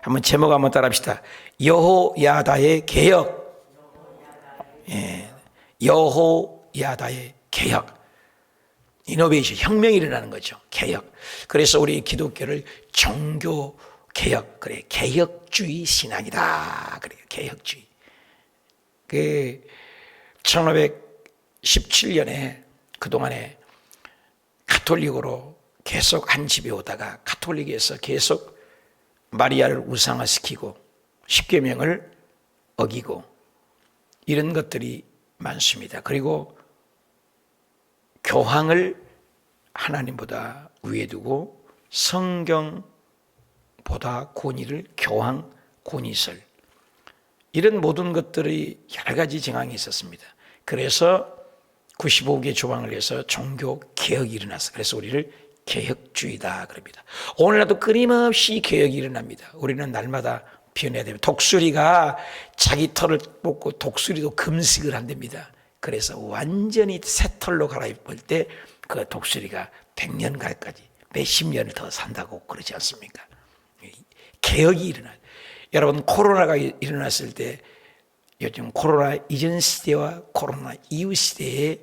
한번 제목 한번 따라합시다. 여호야다의 개혁. 여호야다의 개혁. 이노베이션, 혁명이 일어나는 거죠. 개혁. 그래서 우리 기독교를 종교 개혁, 그래, 개혁주의 신앙이다. 그래, 개혁주의. 1517년에 그동안에 가톨릭으로 계속 한 집에 오다가 가톨릭에서 계속 마리아를 우상화시키고 십계명을 어기고 이런 것들이 많습니다. 그리고 교황을 하나님보다 위에 두고 성경보다 권위를 교황 권위설, 이런 모든 것들이 여러 가지 정황이 있었습니다. 그래서 95개 조항을 해서 종교 개혁이 일어났어요. 그래서 우리를 개혁주의다 그럽니다. 오늘날도 끊임없이 개혁이 일어납니다. 우리는 날마다 변해야 됩니다. 독수리가 자기 털을 뽑고 독수리도 금식을 한답니다. 그래서 완전히 새 털로 갈아입을 때 그 독수리가 100년 가까이 몇십 년을 더 산다고 그러지 않습니까? 개혁이 일어나요. 여러분, 코로나가 일어났을 때 요즘 코로나 이전 시대와 코로나 이후 시대의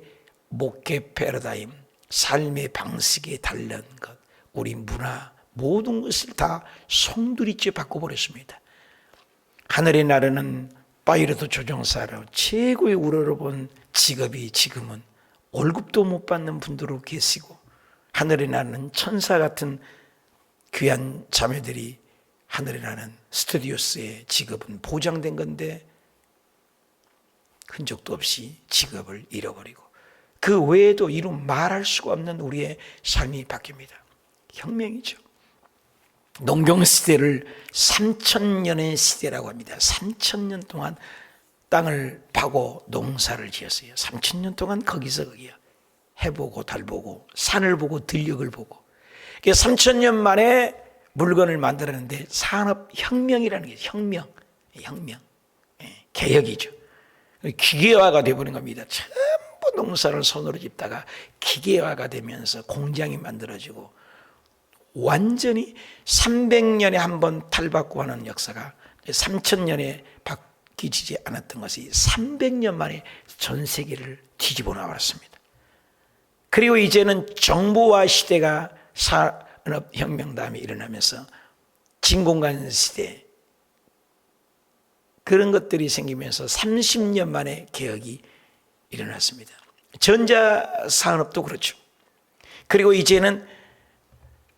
목회 패러다임, 삶의 방식이 다른 것, 우리 문화, 모든 것을 다 송두리째 바꿔버렸습니다. 하늘의 나라는 파이로트 조종사로 최고의 우러러 본 직업이 지금은 월급도 못 받는 분들도 계시고, 하늘의 나라는 천사 같은 귀한 자매들이 하늘에 나는 스튜디오스의 직업은 보장된 건데 흔적도 없이 직업을 잃어버리고 그 외에도 이루 말할 수가 없는 우리의 삶이 바뀝니다. 혁명이죠. 농경시대를 3000년의 시대라고 합니다. 3000년 동안 땅을 파고 농사를 지었어요. 3000년 동안 거기서 거기야. 해보고 달보고 산을 보고 들녘을 보고, 3000년 만에 물건을 만들었는데 산업혁명이라는 게 혁명, 개혁이죠. 기계화가 되어버린 겁니다. 전부 농사를 손으로 짓다가 기계화가 되면서 공장이 만들어지고 완전히 300년에 한 번 탈바꿈 하는 역사가 3000년에 바뀌지 않았던 것이 300년 만에 전 세계를 뒤집어 나왔습니다. 그리고 이제는 정보화 시대가 산업혁명 다음에 일어나면서 진공관 시대, 그런 것들이 생기면서 30년 만에 개혁이 일어났습니다. 전자산업도 그렇죠. 그리고 이제는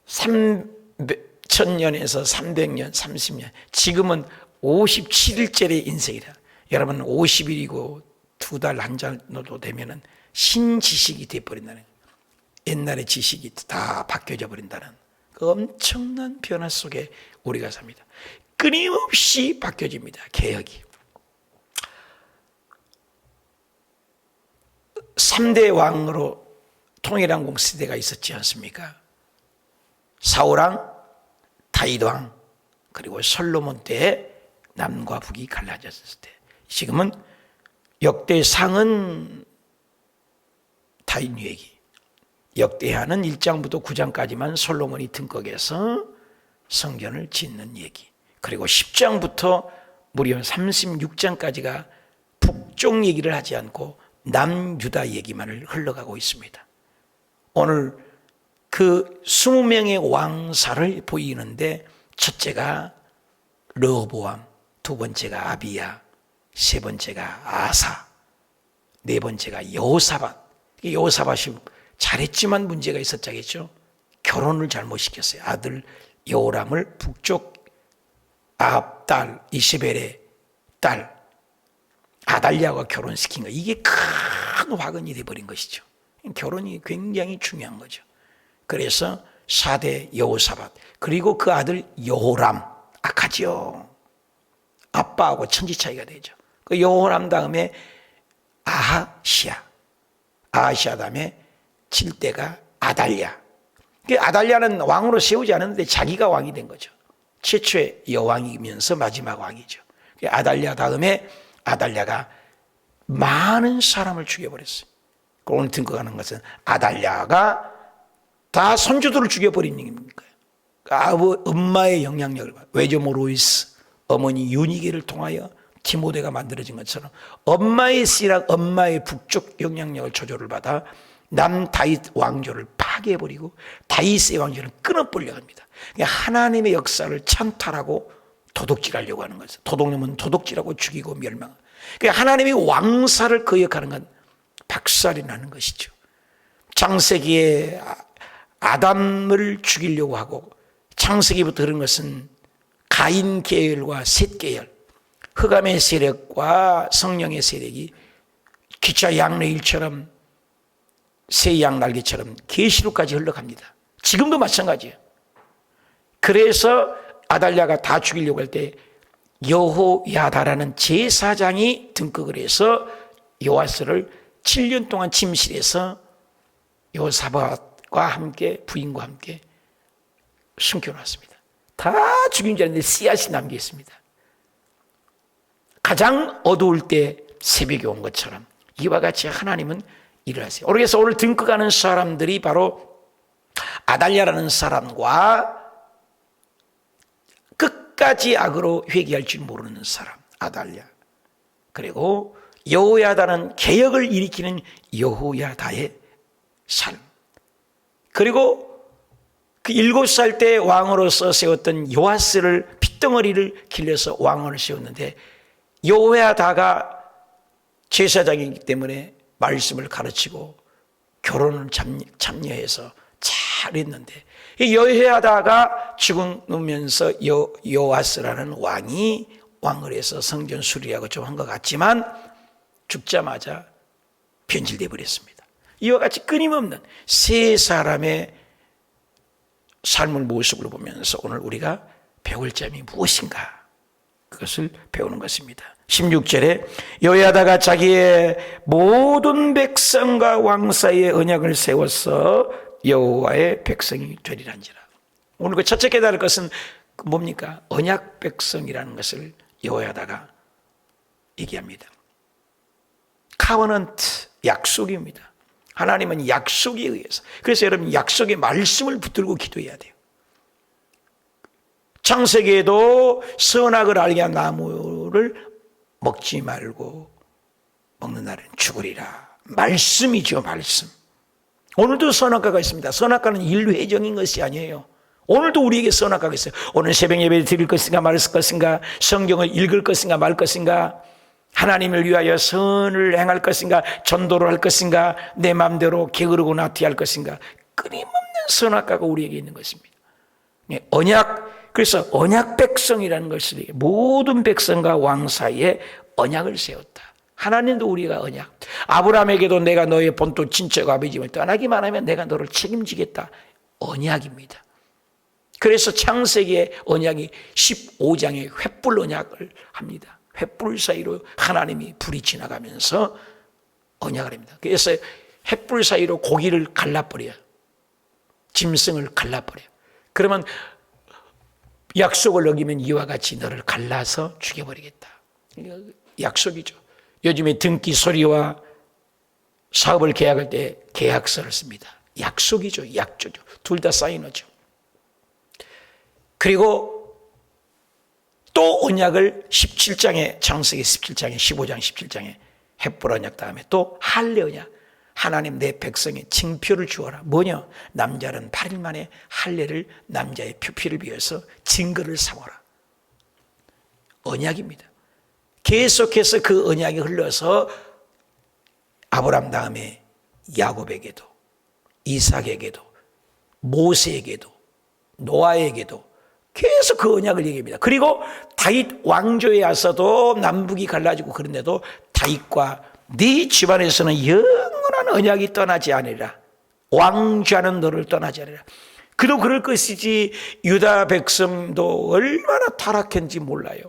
3000년에서 300년, 30년, 지금은 57일째의 인생이다. 여러분, 50일이고 2달 한 정도 되면은 신지식이 되어버린다는, 옛날의 지식이 다 바뀌어져 버린다는 그 엄청난 변화 속에 우리가 삽니다. 끊임없이 바뀌어집니다. 개혁이. 3대 왕으로 통일한국 시대가 있었지 않습니까? 사울왕, 다윗왕, 그리고 솔로몬 때에 남과 북이 갈라졌을 때, 지금은 역대상은 다윗 얘기, 역대하는 1장부터 9장까지만 솔로몬이 등극해서 성전을 짓는 얘기, 그리고 10장부터 무려 36장까지가 북쪽 얘기를 하지 않고 남유다 얘기만을 흘러가고 있습니다. 오늘 그 20명의 왕사를 보이는데, 첫째가 르호보암, 두 번째가 아비야, 세 번째가 아사, 네 번째가 여호사밧. 여호사밧이 잘했지만 문제가 있었자겠죠. 결혼을 잘못 시켰어요. 아들 여호람을 북쪽 아합 딸 이세벨의 딸 아달랴와 결혼시킨 거, 이게 큰 화근이 되어버린 것이죠. 결혼이 굉장히 중요한 거죠. 그래서 4대 여호사밧, 그리고 그 아들 여호람, 악하죠. 아빠하고 천지 차이가 되죠. 그 여호람 다음에 아하시아 다음에 7대가 아달랴. 아달랴는 왕으로 세우지 않았는데 자기가 왕이 된 거죠. 최초의 여왕이면서 마지막 왕이죠. 아달랴 다음에 아달랴가 많은 사람을 죽여버렸어요. 오늘 등극하는 것은 아달랴가 다 선조들을 죽여버린 얘기입니다. 엄마의 영향력을 받아. 외조모 로이스, 어머니 유니게를 통하여 디모데가 만들어진 것처럼 엄마의 씨락, 엄마의 북쪽 영향력을 조절을 받아 남다윗 왕조를 파괴해버리고 다윗의 왕조를 끊어버리려고 합니다. 하나님의 역사를 찬탈하고 도둑질하려고 하는 거죠. 도둑놈은 도둑질하고 죽이고 멸망하고. 하나님의 왕사를 거역하는 건 박살이 나는 것이죠. 창세기에 아담을 죽이려고 하고, 창세기부터 그런 것은 가인 계열과 셋 계열, 흑암의 세력과 성령의 세력이 기차 양레일처럼 새 양 날개처럼 계시록까지 흘러갑니다. 지금도 마찬가지예요. 그래서 아달랴가 다 죽이려고 할 때 여호야다라는 제사장이 등극을 해서 요아스를 7년 동안 침실에서 요사밧과 함께 부인과 함께 숨겨놨습니다. 다 죽인 줄 알았는데 씨앗이 남겨 있습니다. 가장 어두울 때 새벽이 온 것처럼 이와 같이 하나님은 일을 하세요. 그래서 오늘 등극하는 사람들이 바로 아달랴라는 사람과 끝까지 악으로 회개할 줄 모르는 사람 아달랴, 그리고 여호야다는 개혁을 일으키는 여호야다의 삶, 그리고 그 7살 때 왕으로서 세웠던 요아스를 핏덩어리를 길러서 왕을 세웠는데 여호야다가 제사장이기 때문에 말씀을 가르치고 결혼을 참여해서 잘했는데 여호야다가 죽으면서 요아스라는 왕이 왕을 해서 성전 수리하고 좀 한 것 같지만 죽자마자 변질돼 버렸습니다. 이와 같이 끊임없는 세 사람의 삶을 모습을 보면서 오늘 우리가 배울 점이 무엇인가, 그것을 배우는 것입니다. 16절에 여호야다가 자기의 모든 백성과 왕 사이에 언약을 세워서 여호와의 백성이 되리란지라. 오늘 그 첫째 깨달을 것은 뭡니까? 언약 백성이라는 것을 여호야다가 얘기합니다. 카버넌트, 약속입니다. 하나님은 약속에 의해서. 그래서 여러분 약속의 말씀을 붙들고 기도해야 돼요. 창세기에도 선악을 알게 한 나무를 먹지 말고 먹는 날은 죽으리라. 말씀이죠, 말씀. 오늘도 선악과가 있습니다. 선악과는 일회적인 것이 아니에요. 오늘도 우리에게 선악과가 있어요. 오늘 새벽 예배를 드릴 것인가 말 것인가, 성경을 읽을 것인가 말 것인가, 하나님을 위하여 선을 행할 것인가, 전도를 할 것인가, 내 마음대로 게으르고 나태할 것인가, 끊임없는 선악과가 우리에게 있는 것입니다. 언약, 그래서 언약 백성이라는 것을 모든 백성과 왕 사이에 언약을 세웠다. 하나님도 우리가 언약, 아브라함에게도 내가 너의 본토 친척 아버지를 떠나기만 하면 내가 너를 책임지겠다. 언약입니다. 그래서 창세기의 언약이 15장의 횃불 언약을 합니다. 횃불 사이로 하나님이 불이 지나가면서 언약을 합니다. 그래서 횃불 사이로 고기를 갈라버려요. 짐승을 갈라버려요. 그러면 약속을 어기면 이와 같이 너를 갈라서 죽여버리겠다. 약속이죠. 요즘에 등기 소리와 사업을 계약할 때 계약서를 씁니다. 약속이죠. 약조죠. 둘 다 사인하죠. 그리고 또 언약을 17장에, 창세기 17장에, 15장 17장에 횃불 언약 다음에 또 할례 언약, 하나님 내 백성의 징표를 주어라. 뭐냐? 남자는 8일 만에 할례를, 남자의 표피를 비워서 증거를 삼아라. 언약입니다. 계속해서 그 언약이 흘러서 아브라함 다음에 야곱에게도, 이삭에게도, 모세에게도, 노아에게도 계속 그 언약을 얘기합니다. 그리고 다윗 왕조에 와서도 남북이 갈라지고 그런데도 다윗과 네 집안에서는 영원한 언약이 떠나지 않으리라. 왕좌는 너를 떠나지 않으리라. 그도 그럴 것이지 유다 백성도 얼마나 타락했는지 몰라요.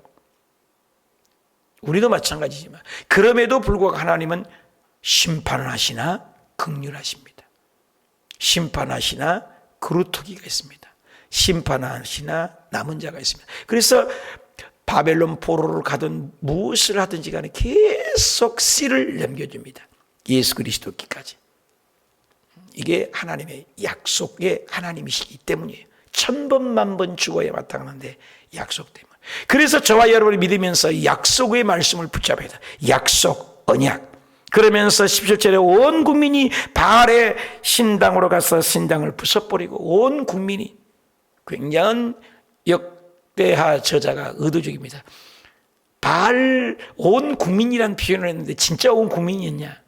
우리도 마찬가지지만 그럼에도 불구하고 하나님은 심판을 하시나 긍휼하십니다. 심판하시나 그루터기가 있습니다. 심판하시나 남은 자가 있습니다. 그래서 바벨론 포로를 가든 무엇을 하든지 간에 계속 씨를 남겨줍니다. 예수 그리스도께까지. 이게 하나님의 약속의 하나님이시기 때문이에요. 1000번 만번 죽어야 마땅한데 약속 때문에. 그래서 저와 여러분이 믿으면서 약속의 말씀을 붙잡아야 돼. 약속, 언약. 그러면서 17절에 온 국민이 바알의 신당으로 가서 신당을 부숴버리고, 온 국민이, 굉장한 역대하 저자가 의도적입니다. 바알 온 국민이란 표현을 했는데 진짜 온 국민이었냐?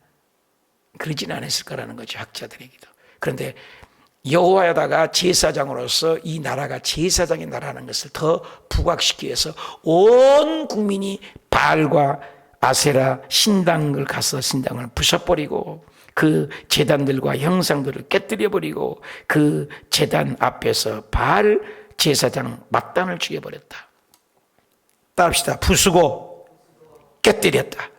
그러진 않았을 거라는 거죠, 학자들에게도. 그런데 여호와에다가 제사장으로서 이 나라가 제사장의 나라라는 것을 더 부각시키기 위해서 온 국민이 바알과 아세라 신당을 가서 신당을 부숴버리고 그 제단들과 형상들을 깨뜨려버리고 그 제단 앞에서 바알 제사장 mat단을 죽여버렸다. 따라합시다. 부수고 깨뜨렸다.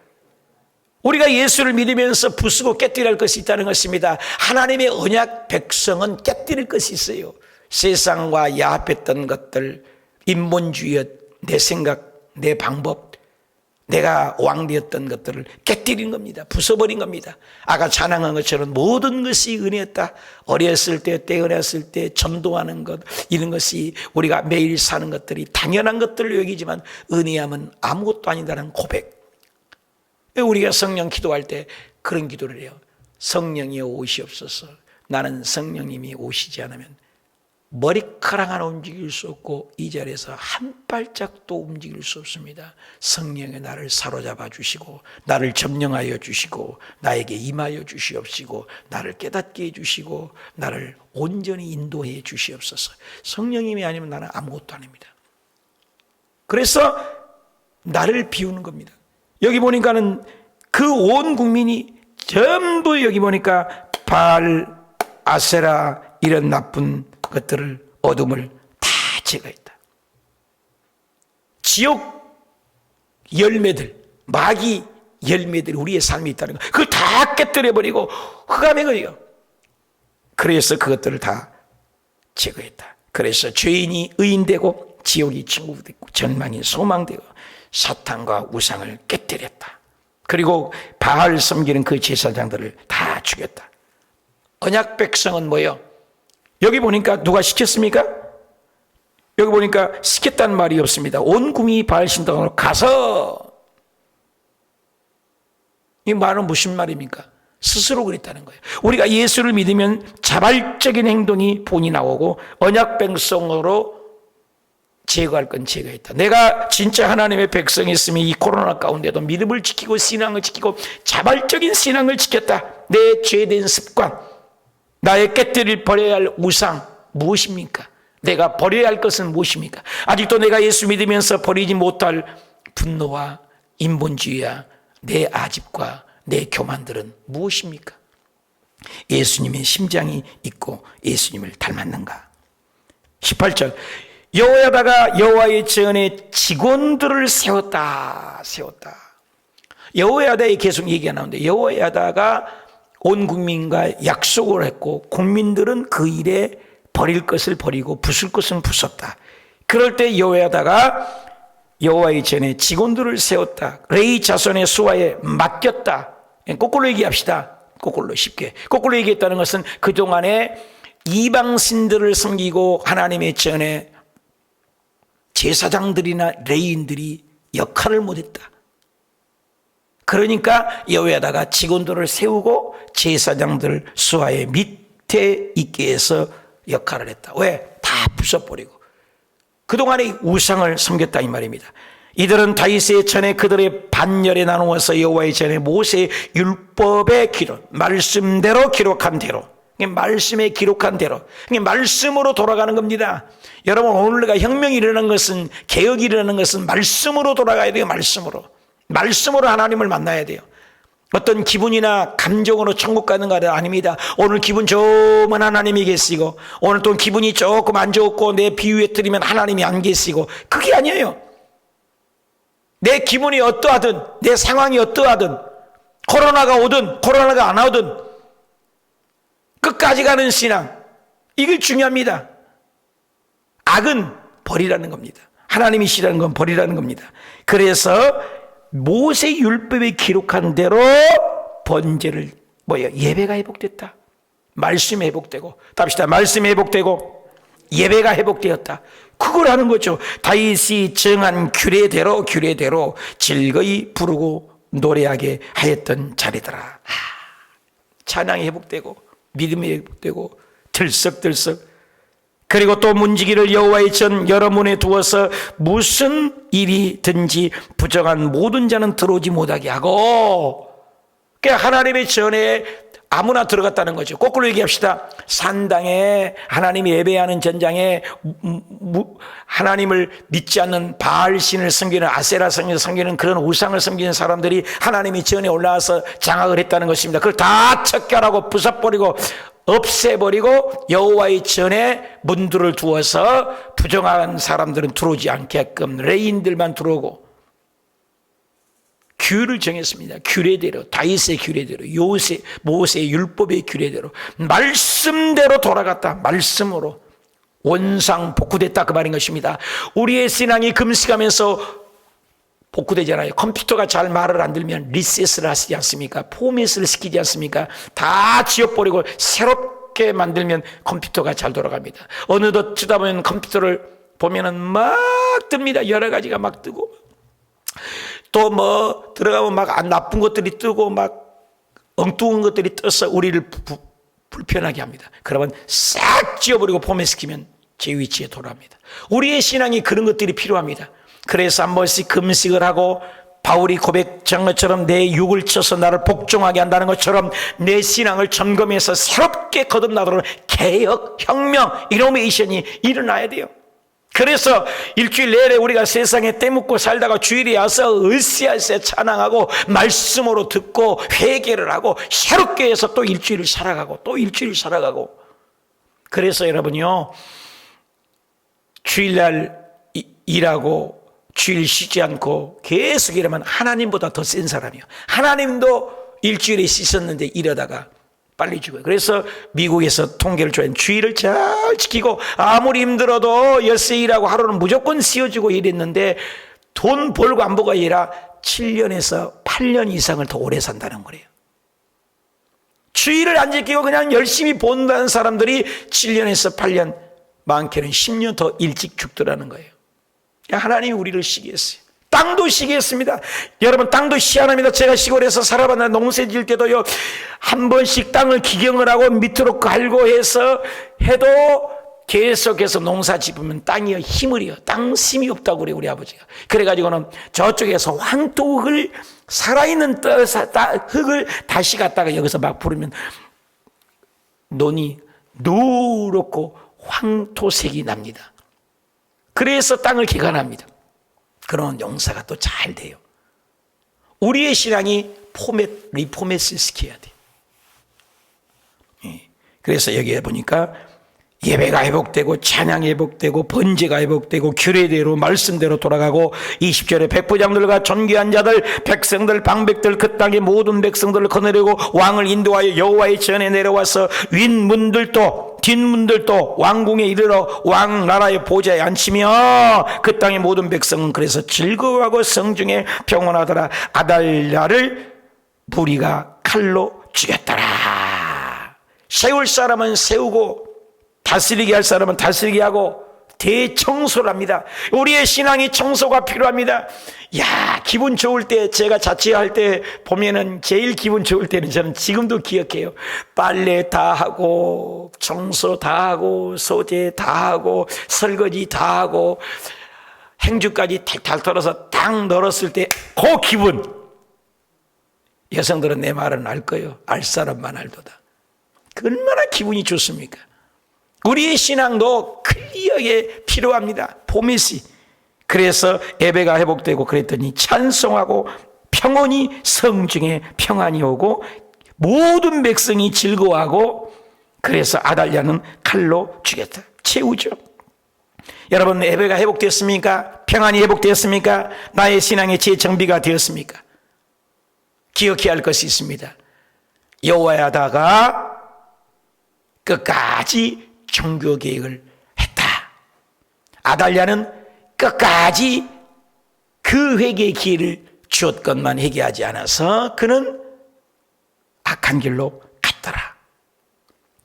우리가 예수를 믿으면서 부수고 깨뜨려야 할 것이 있다는 것입니다. 하나님의 언약 백성은 깨뜨릴 것이 있어요. 세상과 야합했던 것들, 인본주의, 내 생각, 내 방법, 내가 왕되었던 것들을 깨뜨린 겁니다. 부숴버린 겁니다. 아까 찬양한 것처럼 모든 것이 은혜였다. 어렸을 때, 떼어냈을 때 전도하는 것, 이런 것이 우리가 매일 사는 것들이 당연한 것들을 여기지만 은혜함은 아무것도 아니다라는 고백. 우리가 성령 기도할 때 그런 기도를 해요. 성령이 오시옵소서. 나는 성령님이 오시지 않으면 머리카락 하나 움직일 수 없고 이 자리에서 한 발짝도 움직일 수 없습니다. 성령이 나를 사로잡아 주시고 나를 점령하여 주시고 나에게 임하여 주시옵시고 나를 깨닫게 해주시고 나를 온전히 인도해 주시옵소서. 성령님이 아니면 나는 아무것도 아닙니다. 그래서 나를 비우는 겁니다. 여기 보니까는 그 온 국민이 전부 여기 보니까 바알, 아세라 이런 나쁜 것들을, 어둠을 다 제거했다. 지옥 열매들, 마귀 열매들이 우리의 삶에 있다는 거, 그걸 다 깨뜨려버리고 흑암의 거예요. 그래서 그것들을 다 제거했다. 그래서 죄인이 의인되고 지옥이 친구되고 전망이 소망되고 사탄과 우상을 깨뜨렸다. 그리고 바알 섬기는 그 제사장들을 다 죽였다. 언약 백성은 뭐예요? 여기 보니까 누가 시켰습니까? 여기 보니까 시켰다는 말이 없습니다. 온 국민이 바알 신당으로 가서, 이 말은 무슨 말입니까? 스스로 그랬다는 거예요. 우리가 예수를 믿으면 자발적인 행동이 본이 나오고 언약 백성으로 제거할 건 제거했다. 내가 진짜 하나님의 백성이었으면 이 코로나 가운데도 믿음을 지키고 신앙을 지키고 자발적인 신앙을 지켰다. 내 죄된 습관, 나의 깨뜨릴 버려야 할 우상 무엇입니까? 내가 버려야 할 것은 무엇입니까? 아직도 내가 예수 믿으면서 버리지 못할 분노와 인본주의와 내 아집과 내 교만들은 무엇입니까? 예수님의 심장이 있고 예수님을 닮았는가? 18절 여호야다가 여호와의 전에 직원들을 세웠다. 여호야다에 계속 얘기가 나오는데 여호야다가 온 국민과 약속을 했고 국민들은 그 일에 버릴 것을 버리고 부술 것은 부쉈다. 그럴 때 여호야다가 여호와의 전에 직원들을 세웠다. 레위 자손의 수하에 맡겼다. 거꾸로 얘기합시다. 거꾸로 쉽게. 거꾸로 얘기했다는 것은 그동안에 이방신들을 섬기고 하나님의 전에 제사장들이나 레위인들이 역할을 못했다. 그러니까 여호야다가 직원들을 세우고 제사장들 수하의 밑에 있게 해서 역할을 했다. 왜? 다 부숴버리고 그동안에 우상을 섬겼다 이 말입니다. 이들은 다윗의 전에 그들의 반열에 나누어서 여호와의 전에 모세의 율법의 기록, 말씀대로 기록한 대로, 말씀에 기록한 대로, 말씀으로 돌아가는 겁니다. 여러분 오늘 내가 혁명이 일어나는 것은, 개혁이 일어나는 것은 말씀으로 돌아가야 돼요. 말씀으로 하나님을 만나야 돼요. 어떤 기분이나 감정으로 천국 가는 거 아닙니다. 오늘 기분 좋으면 하나님이 계시고 오늘 또 기분이 조금 안 좋고 내 비유에 틀리면 하나님이 안 계시고, 그게 아니에요. 내 기분이 어떠하든 내 상황이 어떠하든 코로나가 오든 코로나가 안 오든 끝까지 가는 신앙, 이게 중요합니다. 악은 버리라는 겁니다. 하나님이 싫어하는 건 버리라는 겁니다. 그래서 모세 율법에 기록한 대로 번제를 예배가 회복됐다. 말씀이 회복되고, 답시다. 말씀이 회복되고 예배가 회복되었다. 그걸 하는 거죠. 다윗이 정한 규례대로 즐거이 부르고 노래하게 하였던 자리더라. 찬양이 회복되고 믿음이 회복되고 들썩들썩. 그리고 또 문지기를 여호와의 전 여러 문에 두어서 무슨 일이든지 부정한 모든 자는 들어오지 못하게 하고, 그러니까 하나님의 전에 아무나 들어갔다는 거죠. 거꾸로 얘기합시다. 산당에, 하나님이 예배하는 전장에 하나님을 믿지 않는 바알신을 섬기는, 아세라 신을 섬기는 그런 우상을 섬기는 사람들이 하나님이 전에 올라와서 장악을 했다는 것입니다. 그걸 다 척결하고 부숴버리고 없애버리고 여호와의 전에 문들을 두어서 부정한 사람들은 들어오지 않게끔 레인들만 들어오고 규를 정했습니다. 규례대로, 다윗의 규례대로, 모세의 율법의 규례대로 말씀대로 돌아갔다. 말씀으로 원상복구됐다, 그 말인 것입니다. 우리의 신앙이 금식하면서 복구되잖아요. 컴퓨터가 잘 말을 안 들면 리셋을 하시지 않습니까? 포맷을 시키지 않습니까? 다 지워버리고 새롭게 만들면 컴퓨터가 잘 돌아갑니다. 어느덧 치다 보면 컴퓨터를 보면은 막 뜹니다. 여러 가지가 막 뜨고, 또 뭐 들어가면 막 나쁜 것들이 뜨고 막 엉뚱한 것들이 떠서 우리를 불편하게 합니다. 그러면 싹 지워버리고 포맷시키면 제 위치에 돌아옵니다. 우리의 신앙이 그런 것들이 필요합니다. 그래서 한 번씩 금식을 하고 바울이 고백한 것처럼 내 육을 쳐서 나를 복종하게 한다는 것처럼 내 신앙을 점검해서 새롭게 거듭나도록 개혁, 혁명, 이노베이션이 일어나야 돼요. 그래서 일주일 내내 우리가 세상에 떼묻고 살다가 주일에 와서 으쌰으쌰 찬양하고 말씀으로 듣고 회개를 하고 새롭게 해서 또 일주일을 살아가고 또 일주일을 살아가고. 그래서 여러분요, 주일날 일하고 주일 쉬지 않고 계속 일하면 하나님보다 더 센 사람이에요. 하나님도 일주일에 씻었는데 이러다가 빨리 죽어요. 그래서 미국에서 통계를 줘야 주일을 잘 지키고 아무리 힘들어도 엿새 일하고 하루는 무조건 쉬어주고 이랬는데 돈 벌고 안 벌고 아니라 7년에서 8년 이상을 더 오래 산다는 거예요. 주일을 안 지키고 그냥 열심히 본다는 사람들이 7년에서 8년, 많게는 10년 더 일찍 죽더라는 거예요. 하나님이 우리를 쉬게 했어요. 땅도 쉬게 했습니다. 여러분, 땅도 희한합니다. 제가 시골에서 살아봤는데 농사 지을 때도요, 한 번씩 땅을 기경을 하고 밑으로 갈고 해서 해도 계속해서 농사 짓으면 땅이 힘을 잃어요. 땅 힘이 없다고 그래요, 우리 아버지가. 그래가지고는 저쪽에서 황토흙을, 살아있는 흙을 다시 갖다가 여기서 막 부르면 논이 누렇고 황토색이 납니다. 그래서 땅을 개간합니다. 그러면 용사가 또 잘 돼요. 우리의 신앙이 리포맷을 시켜야 돼요. 그래서 여기에 보니까 예배가 회복되고 찬양이 회복되고 번제가 회복되고 규례대로 말씀대로 돌아가고 20절에 백부장들과 존귀한 자들 백성들 방백들 그 땅의 모든 백성들을 거느리고 왕을 인도하여 여호와의 전에 내려와서 윗문들도 뒷문들도 왕궁에 이르러 왕나라의 보좌에 앉히며 그 땅의 모든 백성은 그래서 즐거워하고 성중에 평온하더라. 아달랴를 무리가 칼로 죽였더라. 세울 사람은 세우고 다스리게 할 사람은 다스리게 하고 대청소를 합니다. 우리의 신앙이 청소가 필요합니다. 야, 기분 좋을 때, 제가 자취할 때 보면은 제일 기분 좋을 때는 저는 지금도 기억해요. 빨래 다 하고 청소 다 하고 소재 다 하고 설거지 다 하고 행주까지 탈탈 털어서 딱 널었을 때 그 기분, 여성들은 내 말은 알 거예요. 알 사람만 알도다. 얼마나 기분이 좋습니까? 우리의 신앙도 클리어하게 필요합니다. 포맷이. 그래서 예배가 회복되고 그랬더니 찬송하고 평온이 성중에 평안이 오고 모든 백성이 즐거워하고 그래서 아달랴는 칼로 죽였다. 채우죠. 여러분, 예배가 회복됐습니까? 평안이 회복되었습니까? 나의 신앙의 재정비가 되었습니까? 기억해야 할 것이 있습니다. 여호와야다가 끝까지 종교 개혁을 했다. 아달랴는 끝까지 그 회개의 기회를 주었건만 회개하지 않아서 그는 악한 길로 갔더라.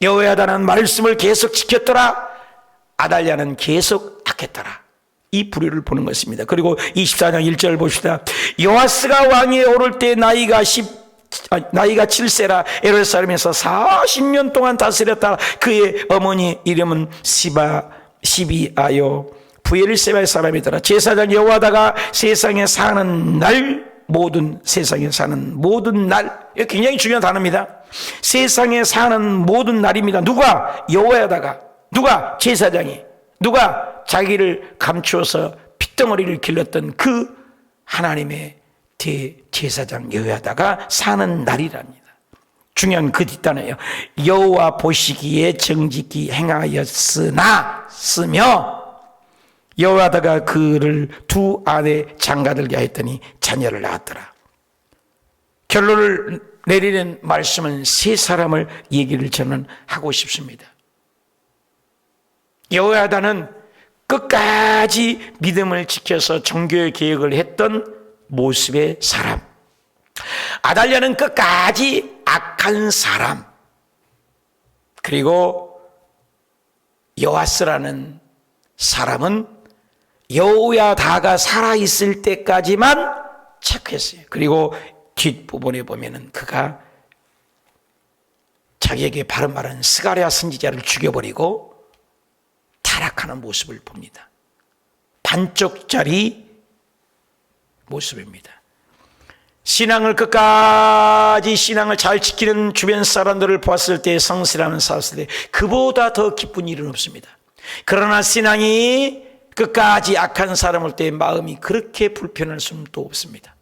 여호야다는 말씀을 계속 지켰더라. 아달랴는 계속 악했더라. 이 불의를 보는 것입니다. 그리고 24장 1절 봅시다. 요아스가 왕위에 오를 때 나이가 7세라 예루살렘에서 40년 동안 다스렸다. 그의 어머니 이름은 시비아요 부엘세바의 사람이더라. 제사장 여호와다가 세상에 사는 날, 세상에 사는 모든 날, 이거 굉장히 중요한 단어입니다. 세상에 사는 모든 날입니다. 누가? 여호와다가. 누가? 제사장이. 누가? 자기를 감추어서 핏덩어리를 길렀던 그 하나님의 대제사장 여호와다가 사는 날이랍니다. 중요한 그 뒷단어예요. 여호와 보시기에 정직히 행하였으나 쓰며 여호와다가 그를 두 아내 장가들게 하였더니 자녀를 낳았더라. 결론을 내리는 말씀은 세 사람을 얘기를 저는 하고 싶습니다. 여호야다는 끝까지 믿음을 지켜서 종교의 개혁을 했던 모습의 사람, 아달랴는 끝까지 악한 사람, 그리고 요아스라는 사람은 여호야다가 살아있을 때까지만 착했어요. 그리고 뒷부분에 보면은 그가 자기에게 바른 말하는 스가랴 선지자를 죽여버리고 타락하는 모습을 봅니다. 반쪽짜리 모습입니다. 신앙을 끝까지 신앙을 잘 지키는 주변 사람들을 보았을 때, 성실하는 사람을 때 그보다 더 기쁜 일은 없습니다. 그러나 신앙이 끝까지 악한 사람일 때 마음이 그렇게 불편할 수는 또 없습니다.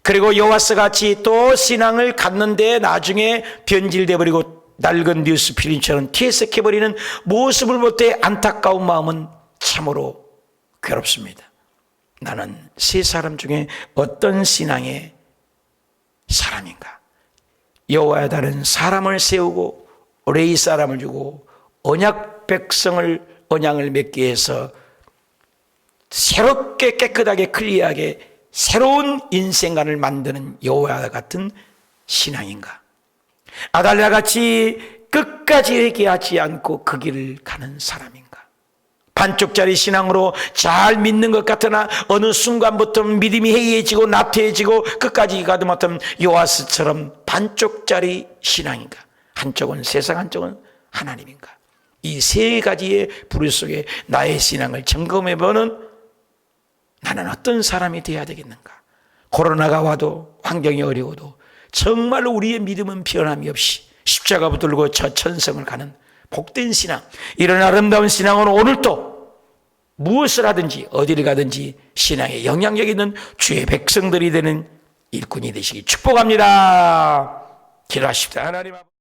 그리고 요아스 같이 또 신앙을 갖는데 나중에 변질돼 버리고 낡은 뉴스필름처럼 퇴색해버리는 모습을 볼 때 안타까운 마음은 참으로 괴롭습니다. 나는 세 사람 중에 어떤 신앙의 사람인가? 여호야다는 사람을 세우고 레위 사람을 주고 언약 언약을 맺게 해서 새롭게 깨끗하게 클리어하게 새로운 인생관을 만드는 여호야다 같은 신앙인가? 아달랴 같이 끝까지 회개하지 않고 그 길을 가는 사람인가? 반쪽짜리 신앙으로 잘 믿는 것 같으나 어느 순간부터 믿음이 해이해지고 나태해지고 끝까지 가도 못한 요아스처럼 반쪽짜리 신앙인가? 한쪽은 세상, 한쪽은 하나님인가? 이 세 가지의 부류 속에 나의 신앙을 점검해보는 나는 어떤 사람이 되어야 되겠는가? 코로나가 와도 환경이 어려워도 정말로 우리의 믿음은 변함이 없이 십자가 붙들고 저 천성을 가는 복된 신앙, 이런 아름다운 신앙은 오늘도 무엇을 하든지 어디를 가든지 신앙에 영향력 있는 주의 백성들이 되는 일꾼이 되시기 축복합니다. 기도하십시다. 하나님 아버지.